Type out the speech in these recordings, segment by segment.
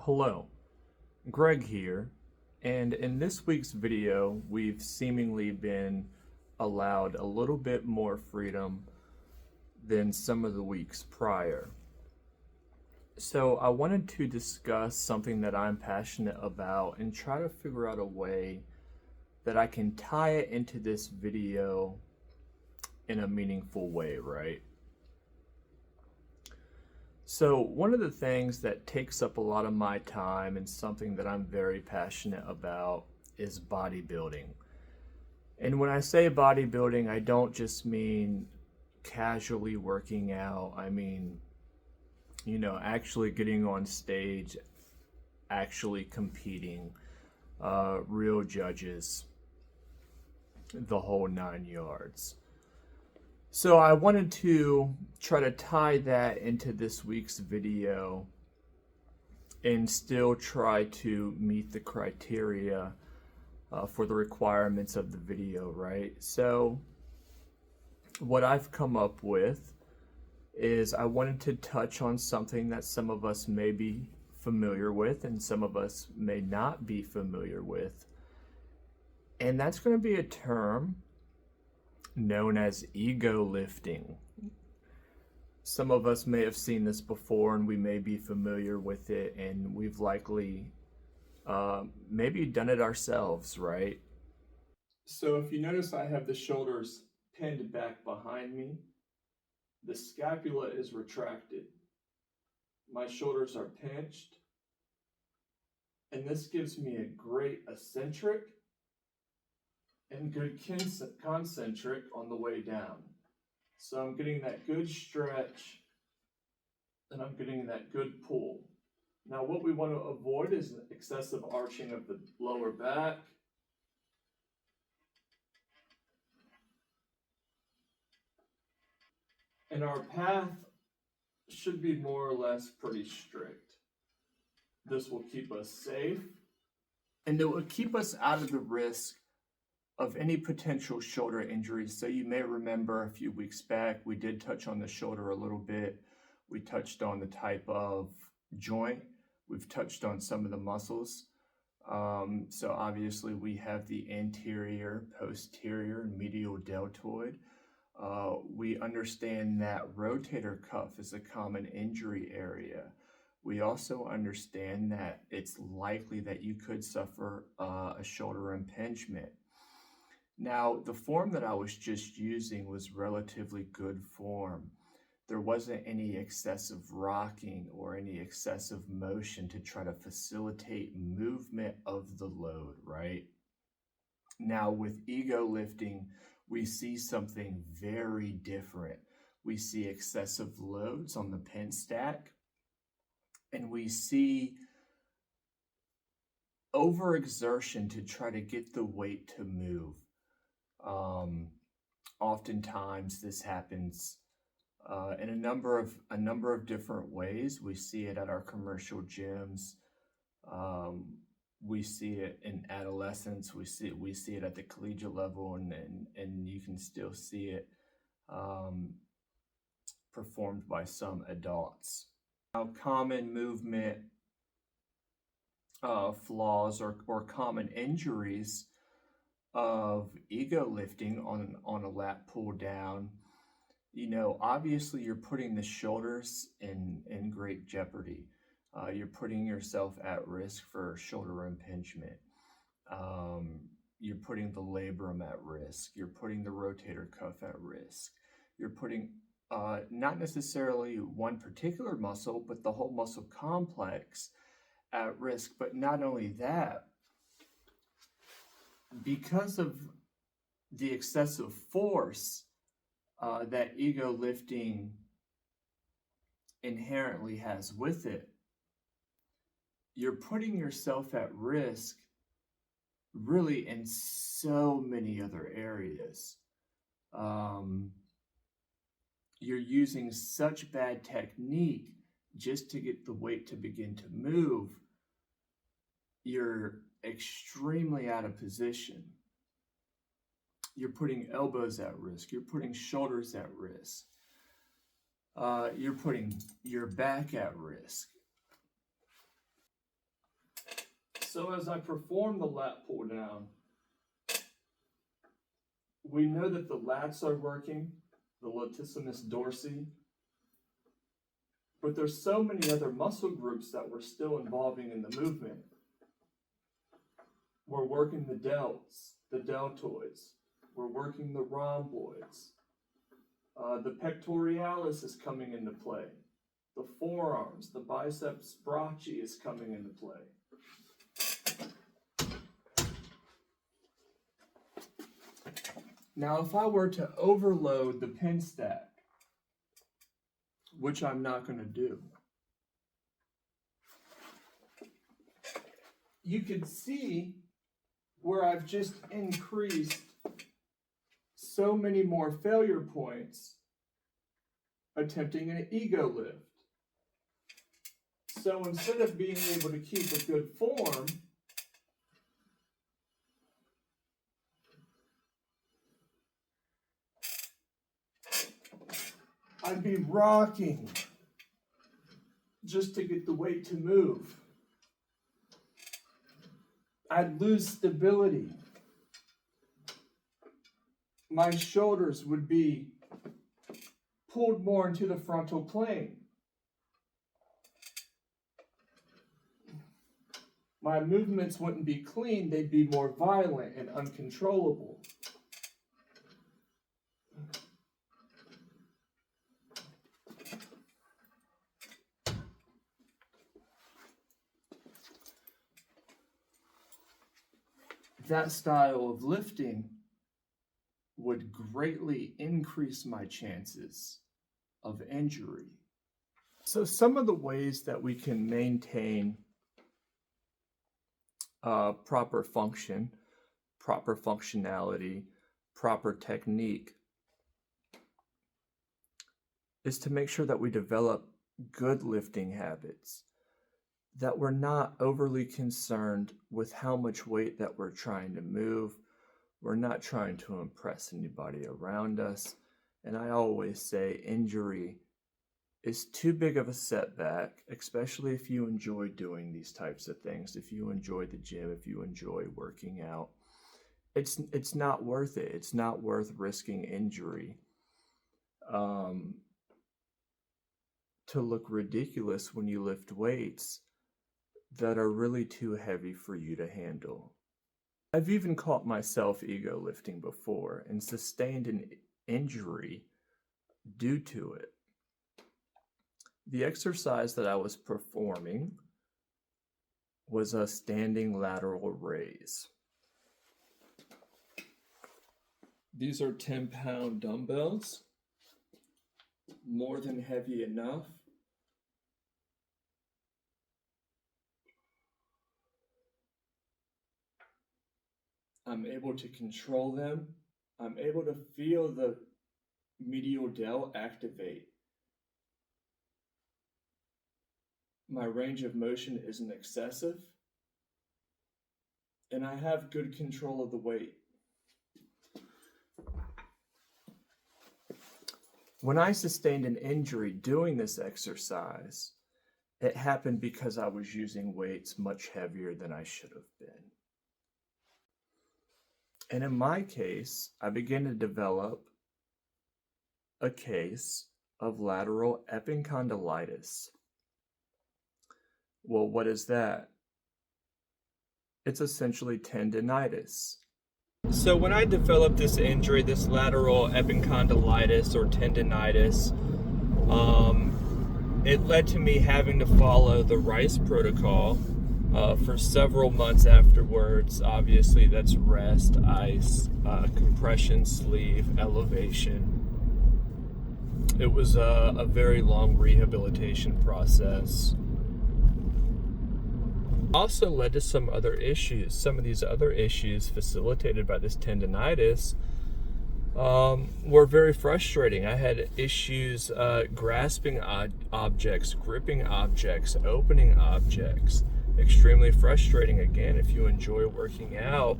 Hello, Greg here, and in this week's video, we've seemingly been allowed a little bit more freedom than some of the weeks prior. So I wanted to discuss something that I'm passionate about and try to figure out a way that I can tie it into this video in a meaningful way, right? So, one of the things that takes up a lot of my time and something that I'm very passionate about is bodybuilding. And when I say bodybuilding, I don't just mean casually working out. I mean, actually getting on stage, actually competing, real judges, the whole 9 yards. So I wanted to try to tie that into this week's video and still try to meet the criteria for the requirements of the video, right? So what I've come up with is I wanted to touch on something that some of us may be familiar with and some of us may not be familiar with. And that's going to be a term known as ego lifting. Some of us may have seen this before and we may be familiar with it, and we've likely maybe done it ourselves, right? So if you notice, I have the shoulders pinned back behind me. The scapula is retracted. My shoulders are pinched. And this gives me a great eccentric and good concentric on the way down. So I'm getting that good stretch and I'm getting that good pull. Now what we want to avoid is an excessive arching of the lower back. And our path should be more or less pretty strict. This will keep us safe and it will keep us out of the risk of any potential shoulder injuries. So you may remember a few weeks back, we did touch on the shoulder a little bit. We touched on the type of joint. We've touched on some of the muscles. So obviously we have the anterior, posterior, and medial deltoid. We understand that rotator cuff is a common injury area. We also understand that it's likely that you could suffer a shoulder impingement. Now, the form that I was just using was relatively good form. There wasn't any excessive rocking or any excessive motion to try to facilitate movement of the load, right? Now, with ego lifting, we see something very different. We see excessive loads on the pin stack, and we see overexertion to try to get the weight to move. Oftentimes this happens in a number of different ways. We see it at our commercial gyms. We see it in adolescence. We see it at the collegiate level, and you can still see it performed by some adults. Now, common movement flaws or common injuries of ego lifting on a lat pull down, obviously you're putting the shoulders in great jeopardy. You're putting yourself at risk for shoulder impingement. You're putting the labrum at risk. You're putting the rotator cuff at risk. You're putting not necessarily one particular muscle, but the whole muscle complex at risk. But not only that, because of the excessive force that ego lifting inherently has with it, you're putting yourself at risk really in so many other areas. You're using such bad technique just to get the weight to begin to move. You're extremely out of position. You're putting elbows at risk. You're putting shoulders at risk. You're putting your back at risk. So as I perform the lat pull down, we know that the lats are working, the latissimus dorsi, but there's so many other muscle groups that we're still involving in the movement. We're working the delts, the deltoids. We're working the rhomboids. The pectoralis is coming into play. The forearms, the biceps brachii is coming into play. Now, if I were to overload the pin stack, which I'm not going to do, you can see where I've just increased so many more failure points attempting an ego lift. So instead of being able to keep a good form, I'd be rocking just to get the weight to move. I'd lose stability. My shoulders would be pulled more into the frontal plane. My movements wouldn't be clean, they'd be more violent and uncontrollable. That style of lifting would greatly increase my chances of injury. So some of the ways that we can maintain proper function, proper functionality, proper technique is to make sure that we develop good lifting habits, that we're not overly concerned with how much weight that we're trying to move. We're not trying to impress anybody around us. And I always say injury is too big of a setback, especially if you enjoy doing these types of things. If you enjoy the gym, if you enjoy working out, it's not worth it. It's not worth risking injury to look ridiculous when you lift weights that are really too heavy for you to handle. I've even caught myself ego lifting before and sustained an injury due to it. The exercise that I was performing was a standing lateral raise. These are 10-pound dumbbells, more than heavy enough. I'm able to control them. I'm able to feel the medial delt activate. My range of motion isn't excessive, and I have good control of the weight. When I sustained an injury doing this exercise, it happened because I was using weights much heavier than I should have been. And in my case, I began to develop a case of lateral epicondylitis. Well, what is that? It's essentially tendinitis. So when I developed this injury, this lateral epicondylitis or tendinitis, it led to me having to follow the RICE protocol for several months afterwards. Obviously, that's rest, ice, compression, sleeve, elevation. It was a very long rehabilitation process. Also led to some other issues. Some of these other issues facilitated by this tendinitis were very frustrating. I had issues grasping objects, gripping objects, opening objects. Extremely frustrating. Again, if you enjoy working out,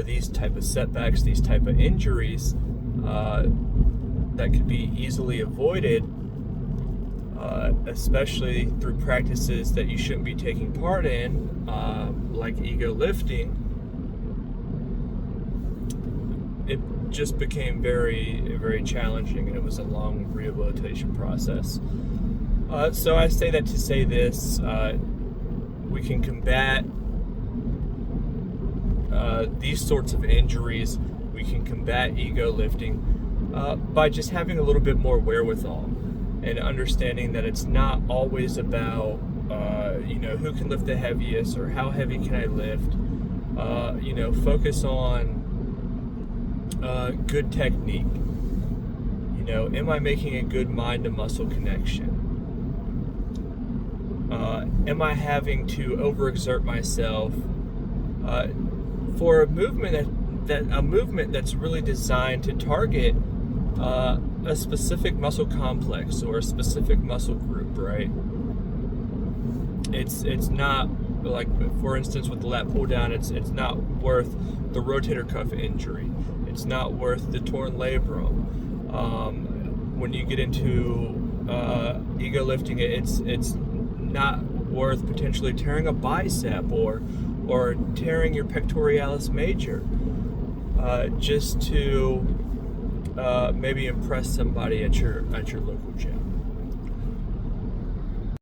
these type of setbacks, these type of injuries that could be easily avoided, especially through practices that you shouldn't be taking part in, like ego lifting, it just became very, very challenging, and it was a long rehabilitation process. So I say that to say this: we can combat these sorts of injuries. We can combat ego lifting by just having a little bit more wherewithal and understanding that it's not always about who can lift the heaviest or how heavy can I lift. Focus on good technique. Am I making a good mind to muscle connection? Am I having to overexert myself for a movement that's really designed to target a specific muscle complex or a specific muscle group, right? It's not like, for instance, with the lat pull down, it's not worth the rotator cuff injury. It's not worth the torn labrum. When you get into ego lifting, it's not worth potentially tearing a bicep or tearing your pectoralis major, just to maybe impress somebody at your local gym.